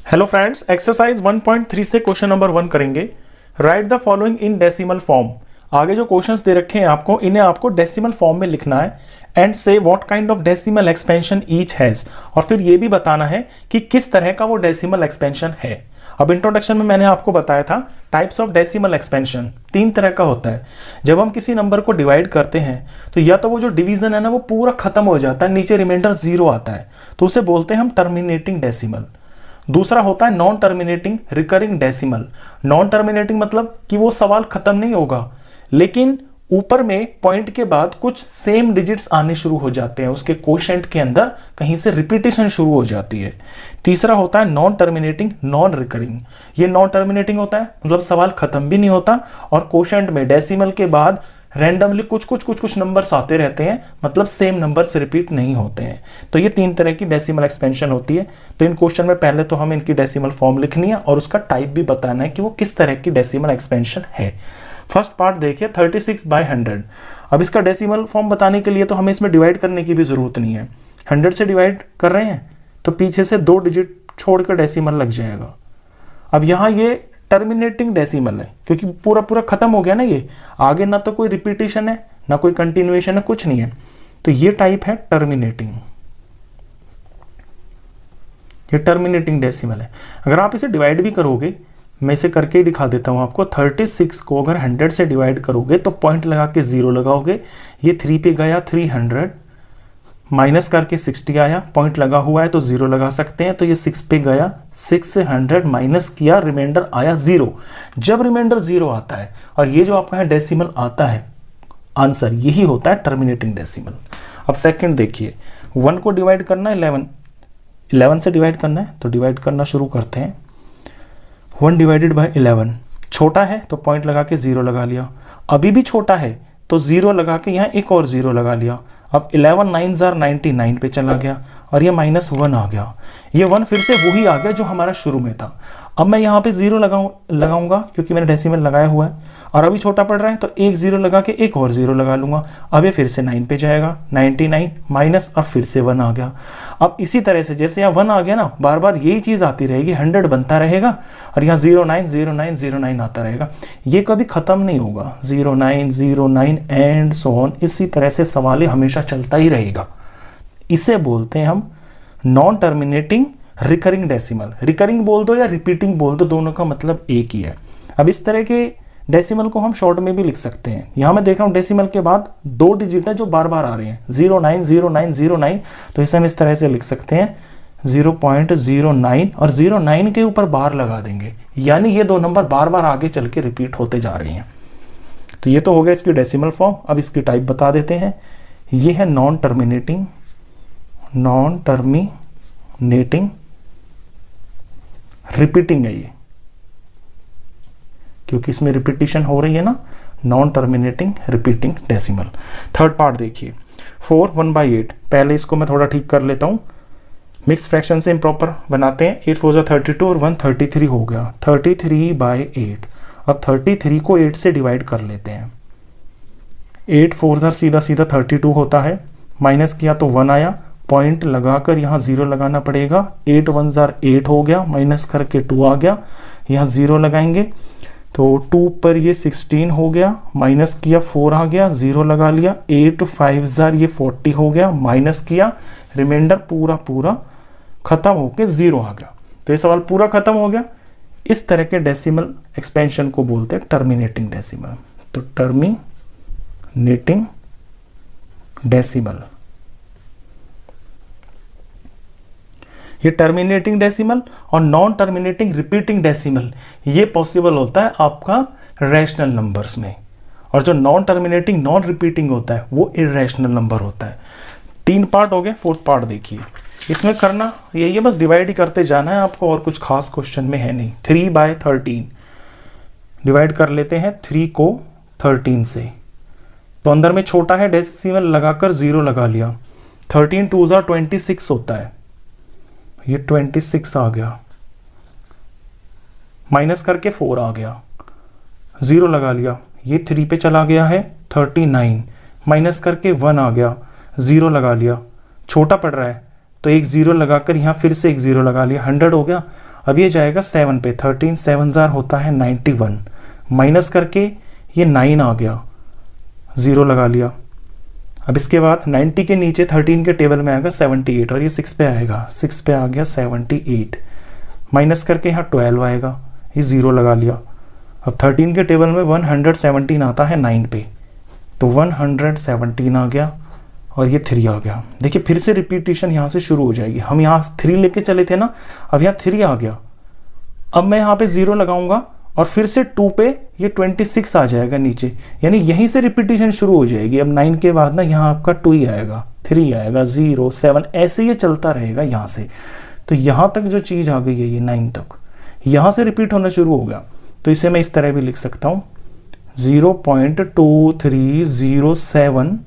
Hello friends, exercise 1.3 से question number 1 करेंगे। Right the following in decimal form. आगे जो क्वेश्चंस दे रखे हैं आपको, इन्हें आपको डेसिमल फॉर्म में लिखना है एंड से what kind of decimal expansion each has, और फिर ये भी बताना है कि किस तरह का वो डेसिमल एक्सपेंशन है। अब इंट्रोडक्शन में मैंने आपको बताया था टाइप्स ऑफ डेसिमल एक्सपेंशन 3 तरह का होता है। जब हम किसी नंबर को डिवाइड करते हैं तो या तो वो जो डिवीजन है ना वो पूरा खत्म हो जाता है, नीचे रिमाइंडर 0 आता है, तो उसे बोलते हैं हम टर्मिनेटिंग डेसिमल। दूसरा होता है non terminating recurring decimal. Non terminating मतलब कि वो सवाल खत्म नहीं होगा, लेकिन ऊपर में पॉइंट के बाद कुछ सेम डिजिट्स आने शुरू हो जाते हैं, उसके कोशेंट के अंदर कहीं से रिपीटेशन शुरू हो जाती है। तीसरा होता है नॉन टर्मिनेटिंग नॉन रिकरिंग। ये नॉन टर्मिनेटिंग होता है मतलब सवाल खत्म भी नहीं होता, और कोशेंट में डेसिमल के बाद रैंडमली कुछ नंबर्स आते रहते हैं, मतलब सेम नंबर्स रिपीट नहीं होते हैं। तो ये 3 तरह की डेसिमल एक्सपेंशन होती है। तो इन क्वेश्चन में पहले तो हमें इनकी डेसिमल फॉर्म लिखनी है और उसका टाइप भी बताना है कि वो किस तरह की डेसिमल एक्सपेंशन है। फर्स्ट पार्ट देखिए 36/100। अब इसका डेसिमल फॉर्म बताने के लिए तो हमें इसमें डिवाइड करने की भी जरूरत नहीं है। 100 से डिवाइड कर रहे हैं तो पीछे से 2 डिजिट छोड़कर डेसिमल लग जाएगा। अब यहाँ ये टर्मिनेटिंग डेसिमल है क्योंकि पूरा खत्म हो गया ना, ये आगे ना तो कोई रिपीटेशन है ना कोई कंटिन्यूएशन है, कुछ नहीं है, तो ये टाइप है टर्मिनेटिंग। ये टर्मिनेटिंग डेसिमल है। अगर आप इसे डिवाइड भी करोगे, मैं इसे करके ही दिखा देता हूं आपको। 36 को अगर 100 से डिवाइड करोगे तो पॉइंट लगा के 0 लगाओगे, ये 3 पे गया 300, माइनस करके 60 आया, पॉइंट लगा हुआ है तो 0 लगा सकते हैं, तो ये 6 पे गया, 600 माइनस किया, रिमाइंडर आया 0। जब रिमाइंडर 0 आता है और ये जो आपका है डेसिमल आता है, आंसर यही होता है टर्मिनेटिंग डेसिमल। अब सेकंड देखिए, 1 को डिवाइड करना है 11 से डिवाइड करना है, तो डिवाइड करना शुरू करते हैं। 1 डिवाइडेड बाय 11 छोटा है तो पॉइंट लगा के 0 लगा लिया, अभी भी छोटा है तो 0 लगा के यहाँ एक और 0 लगा लिया। अब 11 9s are 99 पे चला गया और ये -1 आ गया। ये 1 फिर से वही आ गया जो हमारा शुरू में था। अब मैं यहाँ पे 0 लगाऊंगा क्योंकि मैंने डेसिमल लगाया हुआ है, और अभी छोटा पड़ रहा है तो एक 0 लगा के एक और 0 लगा लूंगा। अब ये फिर से 9 पे जाएगा, 99 माइनस, और फिर से 1 आ गया। अब इसी तरह से जैसे यहाँ 1 आ गया ना, बार बार यही चीज आती रहेगी, 100 बनता रहेगा और यहाँ 09 09 09 आता रहेगा। ये कभी खत्म नहीं होगा, 09 एंड सो ऑन, इसी तरह से सवाल हमेशा चलता ही रहेगा। इसे बोलते हैं हम non terminating recurring decimal. Recurring बोल दो या रिपीटिंग बोल दो, दोनों का मतलब एक ही है। अब इस तरह के डेसिमल को हम शॉर्ट में भी लिख सकते हैं। यहां मैं देख रहा हूं डेसिमल के बाद 2 डिजिट है जो बार बार आ रहे हैं, 09 09 09, तो इसे हम इस तरह से लिख सकते हैं 0.09, और 09 के ऊपर बार लगा देंगे, यानी ये 2 नंबर बार बार आगे चल के रिपीट होते जा रहे हैं। तो ये तो हो गया इसकी डेसिमल फॉर्म। अब इसकी टाइप बता देते हैं। ये है नॉन टर्मिनेटिंग रिपीटिंग है ये, क्योंकि इसमें रिपीटिशन हो रही है ना, non terminating repeating decimal. Third part देखिए 4 1/8। पहले इसको मैं थोड़ा ठीक कर लेता हूं, मिक्स फ्रैक्शन से इम्प्रॉपर बनाते हैं। 8 4 32 और 1 33 हो गया, 33/8। अब 33 को 8 से डिवाइड कर लेते हैं। 8 4 सीधा 32 होता है, माइनस किया तो 1 आया, पॉइंट लगाकर यहाँ 0 लगाना पड़ेगा। 8 1 8 हो गया, माइनस करके 2 आ गया, यहाँ 0 लगाएंगे तो 2 पर ये 16 हो गया, माइनस किया 4 आ गया, 0 लगा लिया। 8 5 ये 40 हो गया, माइनस किया, रिमाइंडर पूरा खत्म होके 0 आ गया। तो ये सवाल पूरा खत्म हो गया। इस तरह के डेसिमल एक्सपेंशन को बोलते हैं टर्मिनेटिंग डेसिमल। तो टर्मिनेटिंग डेसिमल, ये टर्मिनेटिंग डेसिमल और नॉन टर्मिनेटिंग रिपीटिंग डेसिमल ये पॉसिबल होता है आपका रैशनल नंबर्स में, और जो नॉन टर्मिनेटिंग नॉन रिपीटिंग होता है वो इरैशनल नंबर होता है। 3 पार्ट हो गए। 4th पार्ट देखिए, इसमें करना यही है, बस डिवाइड ही करते जाना है आपको, और कुछ खास क्वेश्चन में है नहीं। 3/13 डिवाइड कर लेते हैं 3 को 13 से, तो अंदर में छोटा है, डेसिमल लगाकर 0 लगा लिया। 13 2 26 होता है, ये 26 आ गया, माइनस करके 4 आ गया, 0 लगा लिया, ये 3 पे चला गया है 39, माइनस करके 1 आ गया, 0 लगा लिया, छोटा पड़ रहा है तो एक 0 लगाकर यहाँ फिर से एक 0 लगा लिया, 100 हो गया। अब ये जाएगा 7 पे, 13 7 जार होता है 91, माइनस करके ये 9 आ गया, 0 लगा लिया। अब इसके बाद 90 के नीचे 13 के टेबल में आएगा 78 और ये 6 पे आएगा, 6 पे आ गया 78, माइनस करके यहाँ 12 आएगा, ये 0 लगा लिया। अब 13 के टेबल में 117 आता है 9 पे, तो 117 आ गया और ये 3 आ गया। देखिए फिर से रिपीटिशन यहाँ से शुरू हो जाएगी। हम यहाँ 3 लेके चले थे ना, अब यहाँ 3 आ गया। अब मैं यहाँ पे 0 लगाऊंगा और फिर से 2 पे ये 26 आ जाएगा नीचे, यानी यहीं से रिपीटिशन शुरू हो जाएगी। अब 9 के बाद ना यहाँ आपका 2 ही आएगा, 3 आएगा, 0 7, ऐसे ये चलता रहेगा यहाँ से। तो यहाँ तक जो चीज़ आ गई है ये 9 तक, यहाँ से रिपीट होना शुरू हो गया। तो इसे मैं इस तरह भी लिख सकता हूँ 0.2307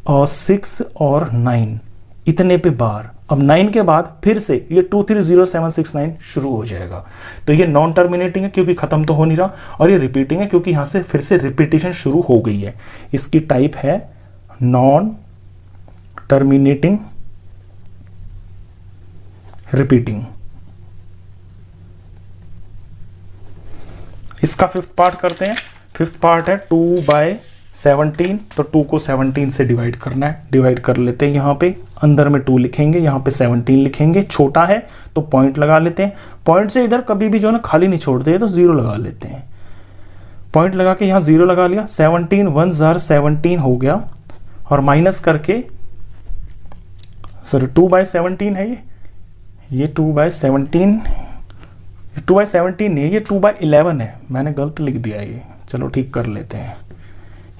और 6 और 9 इतने पे बार। अब 9 के बाद फिर से ये 230769 शुरू हो जाएगा। तो ये नॉन टर्मिनेटिंग है क्योंकि खत्म तो हो नहीं रहा, और ये रिपीटिंग है क्योंकि यहां से फिर से रिपीटिशन शुरू हो गई है। इसकी टाइप है नॉन टर्मिनेटिंग रिपीटिंग। इसका फिफ्थ पार्ट करते हैं। फिफ्थ पार्ट है 2/17, तो 2 को 17 से डिवाइड करना है। डिवाइड कर लेते हैं, यहाँ पे अंदर में 2 लिखेंगे, यहाँ पे 17 लिखेंगे। छोटा है तो पॉइंट लगा लेते हैं। पॉइंट से इधर कभी भी जो है ना खाली नहीं छोड़ते हैं, तो 0 लगा लेते हैं। पॉइंट लगा के यहाँ 0 लगा लिया। 17 1 जार 17 हो गया, और माइनस करके सॉरी 2/17 है ये 2/17, 2/17 नहीं है, ये 2/11 है। मैंने गलत लिख दिया ये, चलो ठीक कर लेते हैं।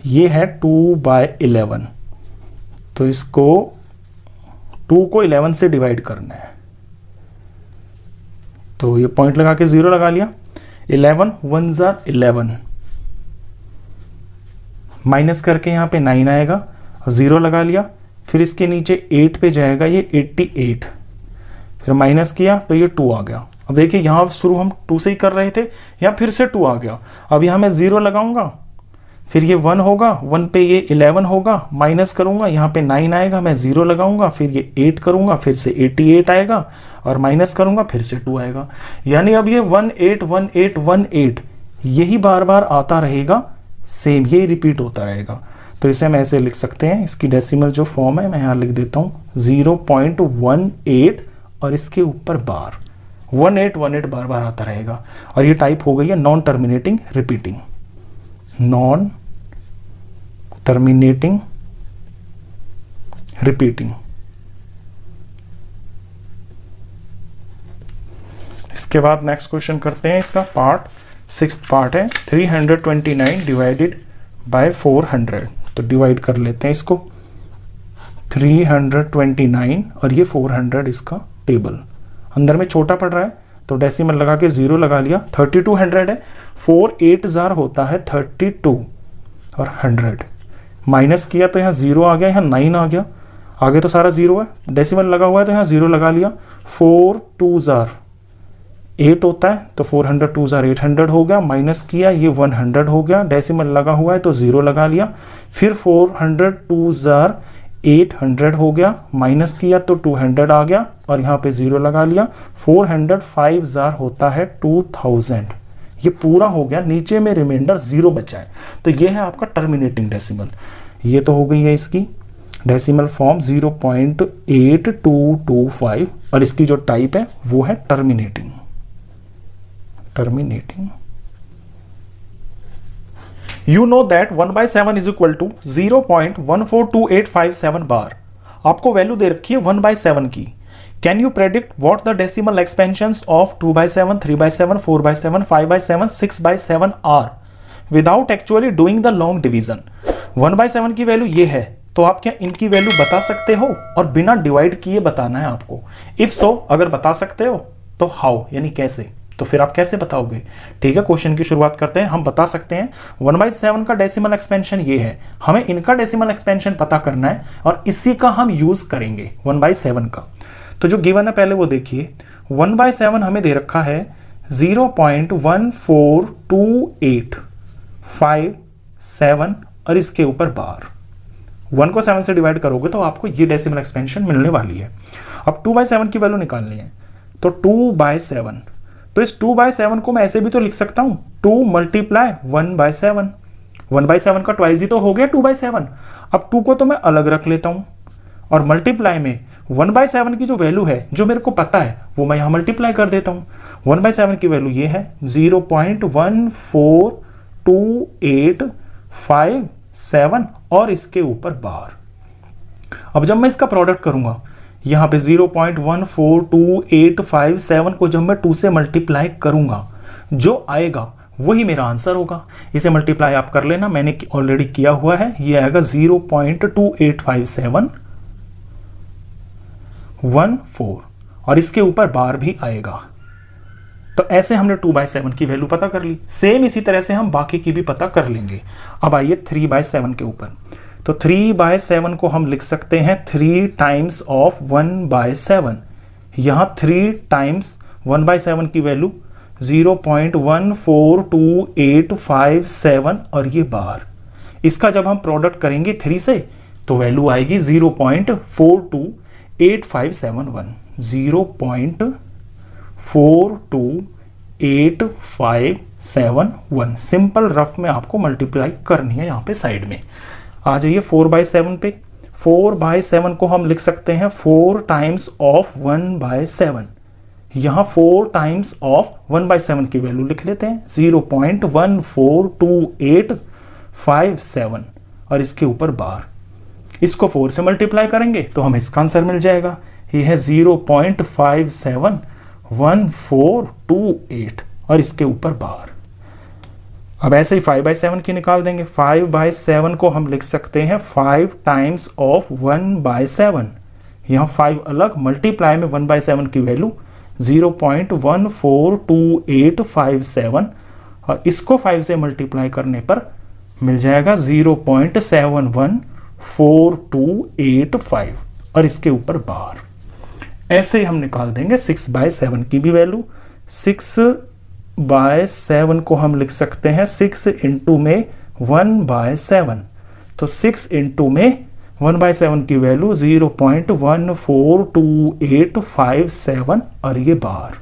ये है 2/11, तो इसको 2 को 11 से डिवाइड करना है। तो ये पॉइंट लगा के 0 लगा लिया। 11 1 जार 11, माइनस करके यहाँ पे 9 आएगा और 0 लगा लिया। फिर इसके नीचे 8 पे जाएगा ये 88, फिर माइनस किया तो ये 2 आ गया। अब देखिए यहाँ शुरू हम 2 से ही कर रहे थे, यहाँ फिर से 2 आ गया। अब यहाँ मैं 0 लगाऊंगा, फिर ये 1 होगा, 1 पे ये 11 होगा, माइनस करूंगा, यहाँ पे 9 आएगा, मैं 0 लगाऊंगा, फिर ये 8 करूंगा, फिर से 88 आएगा, और माइनस करूंगा, फिर से 2 आएगा। यानी अब ये 18 18 18 यही बार बार आता रहेगा, सेम यही रिपीट होता रहेगा। तो इसे हम ऐसे लिख सकते हैं। इसकी डेसिमल जो फॉर्म है मैं यहाँ लिख देता हूँ 0.18 और इसके ऊपर बार 1818 बार बार आता रहेगा। और ये टाइप हो गई है non terminating repeating. Non terminating repeating. इसके बाद नेक्स्ट क्वेश्चन करते हैं। इसका पार्ट 6th पार्ट है 329 डिवाइडेड बाय 400। तो डिवाइड कर लेते हैं इसको 329 और ये 400 इसका टेबल। अंदर में छोटा पड़ रहा है तो डेसिमल लगा के 0 लगा लिया। 3200 है, 4 8 जार होता है 32 और 100, माइनस किया तो यहाँ 0 आ गया, यहाँ 9 आ गया, आगे तो सारा 0 है, डेसिमल लगा हुआ है तो यहाँ 0 लगा लिया। 4 2 जार 8 होता है तो 400 2 जार 800 हो गया, माइनस किया ये 100 हो गया, डेसिमल लगा हुआ है तो 0 लगा लिया। फिर 400 2 जार 800 हो गया, माइनस किया तो 200 आ गया और यहाँ पे 0 लगा लिया। 400 5 जार होता है 2000, ये पूरा हो गया, नीचे में रिमाइंडर 0 बचा है। तो ये है आपका टर्मिनेटिंग डेसिमल। ये तो हो गई है इसकी डेसिमल फॉर्म 0.8225 और इसकी जो टाइप है वो है terminating. Terminating. You know that 1/7 is equal to 0.142857 बार। आपको वैल्यू दे रखी है 1/7 की। Can you predict what the decimal expansions of 2/7, 3/7, 4/7, 5/7, 6/7 are without actually doing the long division? 1/7 की वैल्यू ये है, तो आप क्या इनकी वैल्यू बता सकते हो? और बिना डिवाइड किए बताना है आपको। इफ सो, अगर बता सकते हो तो हाउ, यानी कैसे, तो फिर आप कैसे बताओगे? ठीक है, क्वेश्चन की शुरुआत करते हैं। हम बता सकते हैं 1/7 का डेसिमल एक्सपेंशन ये है, हमें इनका डेसिमल एक्सपेंशन पता करना है और इसी का हम यूज करेंगे 1/7 का। तो जो गिवन है पहले वो देखिए। 1/7 हमें दे रखा है 0.142857 और इसके ऊपर बार। 1 को 7 से डिवाइड करोगे तो आपको ये डेसिमल एक्सपेंशन मिलने वाली है। अब 2/7 की वैल्यू निकालनी है, तो 2/7 तो इस 2/7 को मैं ऐसे भी तो लिख सकता हूं, 2 मल्टीप्लाई 1/7। 1/7 का ट्वाइस ही तो हो गया 2/7। अब 2 को तो मैं अलग रख लेता हूं और मल्टीप्लाई में 1/7 की जो वैल्यू है, जो मेरे को पता है, वो मैं यहां मल्टीप्लाई कर देता हूं। 1/7 की वैल्यू ये है 0.142857 और इसके ऊपर बार। अब जब मैं इसका प्रोडक्ट करूंगा, यहां पे 0.142857 को जब मैं 2 से मल्टीप्लाई करूंगा, जो आएगा वही मेरा आंसर होगा। इसे मल्टीप्लाई आप कर लेना, मैंने ऑलरेडी किया हुआ है। ये आएगा 0.285714 और इसके ऊपर बार भी आएगा। तो ऐसे हमने 2/7 की वैल्यू पता कर ली। सेम इसी तरह से हम बाकी की भी पता कर लेंगे। अब आइए 3/7 के ऊपर। तो 3/7 को हम लिख सकते हैं 3 टाइम्स ऑफ 1/7। यहां 3 टाइम्स 1/7 की वैल्यू 0.142857 और ये बार। इसका जब हम प्रोडक्ट करेंगे 3 से तो वैल्यू आएगी 0.428571। 0.428571 सिंपल रफ में आपको मल्टीप्लाई करनी है। यहां पे साइड में आ जाइए 4/7 पे। 4/7 को हम लिख सकते हैं 4 टाइम्स ऑफ 1/7। यहां 4 टाइम्स ऑफ 1/7 की वैल्यू लिख लेते हैं 0.142857 और इसके ऊपर बार। इसको 4 से मल्टीप्लाई करेंगे तो हमें इसका आंसर मिल जाएगा। ये है 0.571428 और इसके ऊपर बार। अब ऐसे ही 5/7 की निकाल देंगे। 5/7 को हम लिख सकते हैं 5 टाइम्स ऑफ 1/7। यहां 5 अलग, मल्टीप्लाई में 1/7 की वैल्यू 0.142857 और इसको 5 से मल्टीप्लाई करने पर मिल जाएगा 0.714285 और इसके ऊपर बार। ऐसे ही हम निकाल देंगे 6/7 की भी वैल्यू। 6/7 को हम लिख सकते हैं 6 इंटू में 1/7। तो 6 इंटू में 1/7 की वैल्यू 0.142857 और ये बार।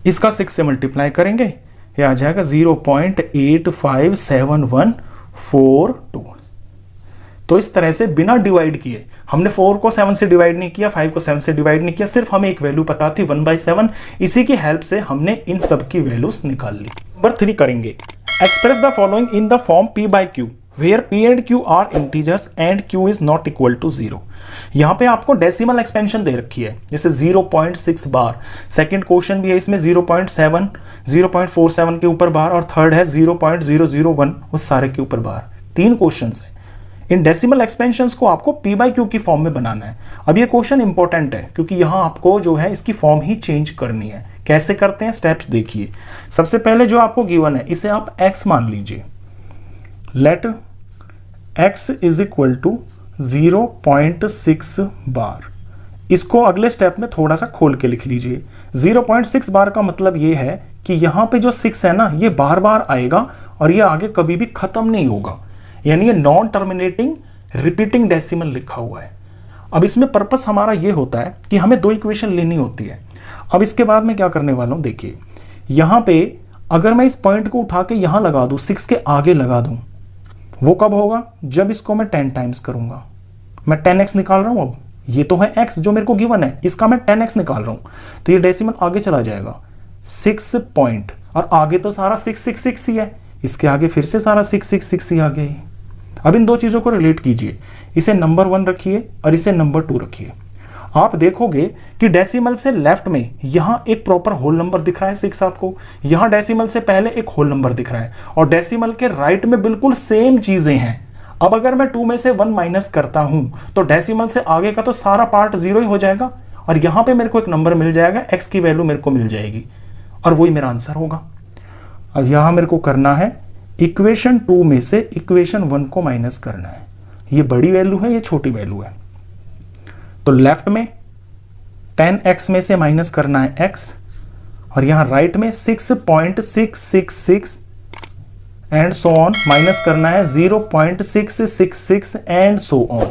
इसका 6 से मल्टीप्लाई करेंगे, ये आ जाएगा 0.857142। तो इस तरह से बिना डिवाइड किए, हमने 4 को 7 से डिवाइड नहीं किया, 5 को 7 से डिवाइड नहीं किया, सिर्फ हमें एक वैल्यू पता थी 1/7। इसी की हेल्प से हमने इन सब की वैल्यूज निकाल ली। नंबर 3 करेंगे। Express the following in the form p/q where p and q are integers and q is not equal to 0। यहां पे आपको डेसिमल एक्सपेंशन दे रखी है, जैसे 0.6 बार। सेकंड क्वेश्चन भी है इसमें 0.7, 0.47 के ऊपर बार और थर्ड है 0.001 उस सारे के ऊपर बार। 3 क्वेश्चंस है। इन डेसिमल एक्सपेंशंस को आपको p/q की फॉर्म में बनाना है। अब ये क्वेश्चन इंपॉर्टेंट है क्योंकि यहां आपको जो है इसकी फॉर्म ही चेंज करनी है। कैसे करते हैं, स्टेप्स देखिए। सबसे पहले जो आपको गिवन है इसे आप x मान लीजिए। Let x is equal to 0.6 bar. इसको अगले स्टेप में थोड़ा सा खोल के लिख लीजिए। 0.6 बार का मतलब ये है कि यहां पे जो 6 है ना, ये बार बार आएगा और ये आगे कभी भी खत्म नहीं होगा, यानी ये नॉन टर्मिनेटिंग रिपीटिंग डेसिमल लिखा हुआ है। अब इसमें पर्पस हमारा ये होता है कि हमें 2 इक्वेशन लेनी होती है। अब इसके बाद मैं क्या करने वाला हूं, देखिए यहां पे अगर मैं इस पॉइंट को उठा के यहां लगा दूं, 6 के आगे लगा दूं, वो कब होगा, जब इसको मैं 10 टाइम्स करूंगा। मैं 10x निकाल रहा हूं। अब ये तो है x जो मेरे को गिवन है, इसका मैं 10x निकाल रहा हूं, तो ये डेसिमल आगे चला जाएगा 6 पॉइंट और आगे तो सारा 666 ही है, इसके आगे फिर से सारा 666 ही आ गया है। अब इन 2 चीजों को रिलेट कीजिए, इसे नंबर 1 रखिए और इसे नंबर 2 रखिए। आप देखोगे कि डेसिमल से लेफ्ट में यहां एक प्रॉपर होल नंबर दिख रहा है 6 आपको, यहां डेसिमल से पहले एक होल नंबर दिख रहा है और डेसिमल के राइट में बिल्कुल सेम चीजें हैं। अब अगर मैं 2 में से 1 माइनस करता हूं तो डेसिमल से आगे का तो सारा पार्ट 0 ही हो जाएगा और यहां पे मेरे को एक नंबर मिल जाएगा, x की वैल्यू मेरे को मिल जाएगी और वही मेरा आंसर होगा। अब यहां मेरे को करना है इक्वेशन 2 में से इक्वेशन 1 को माइनस करना है। ये बड़ी वैल्यू है, ये छोटी वैल्यू है, तो लेफ्ट में 10x में से माइनस करना है x और यहां राइट में 6.666 एंड सो ऑन माइनस करना है 0.666 एंड सो ऑन।